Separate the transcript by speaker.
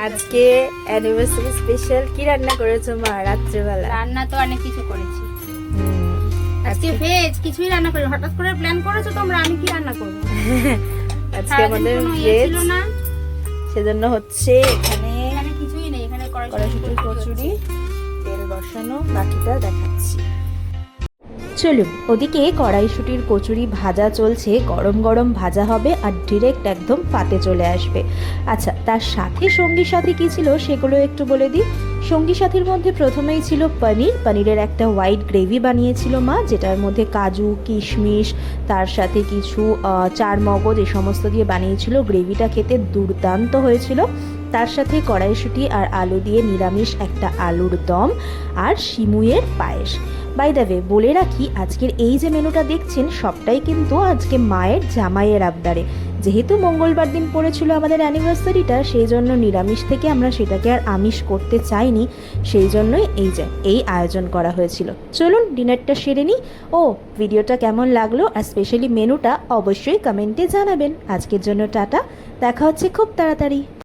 Speaker 1: আজকে anniversary special কি রান্না করেছো মা রাত্রেবেলা?
Speaker 2: রান্না তো অনেক কিছু করেছি। আজকে ভেজ কিছুই রান্না করি, হঠাৎ করে প্ল্যান করেছো তোমরা, আমি কি রান্না করবো?
Speaker 1: আজকে আমাদের ভেজ, সেজন্য হচ্ছে এখানে
Speaker 2: এখানে কিছুই নেই, এখানে
Speaker 1: কড়াইশুঁটির কচুরি, তেল বসানো, বাকিটা দেখাচ্ছি। চলুন, ওদিকে কড়াইশুঁটির কচুরি ভাজা চলছে, গরম গরম ভাজা হবে আর ডিরেক্ট একদম পাতে চলে আসবে। আচ্ছা, তার সাথে সঙ্গী সাথী কী ছিল সেগুলো একটু বলে দিই। সঙ্গী সাথীর মধ্যে প্রথমেই ছিল পনিরের একটা হোয়াইট গ্রেভি বানিয়েছিল মা, যেটার মধ্যে কাজু কিশমিশ তার সাথে কিছু চার মগজ এই সমস্ত দিয়ে বানিয়েছিল। গ্রেভিটা খেতে দুর্দান্ত হয়েছিল। তার সাথে কড়াইশুঁটি আর আলু দিয়ে নিরামিষ একটা আলুর দম আর সিমুইয়ের পায়েস। বাই দ্য ওয়ে, বলে রাখি আজকের এই যে মেনুটা দেখছেন সবটাই কিন্তু আজকে মায়ের জামাইয়ের আবদারে। যেহেতু মঙ্গলবার দিন পড়েছিল আমাদের অ্যানিভার্সারিটা, সেই জন্য নিরামিষ থেকে আমরা সেটাকে আর আমিষ করতে চাইনি, সেই জন্যই এই আয়োজন করা হয়েছিল। চলুন ডিনারটা সেরে নিই। ও, ভিডিওটা কেমন লাগলো আর স্পেশালি মেনুটা অবশ্যই কমেন্টে জানাবেন। আজকের জন্য টাটা, দেখা হচ্ছে খুব তাড়াতাড়ি।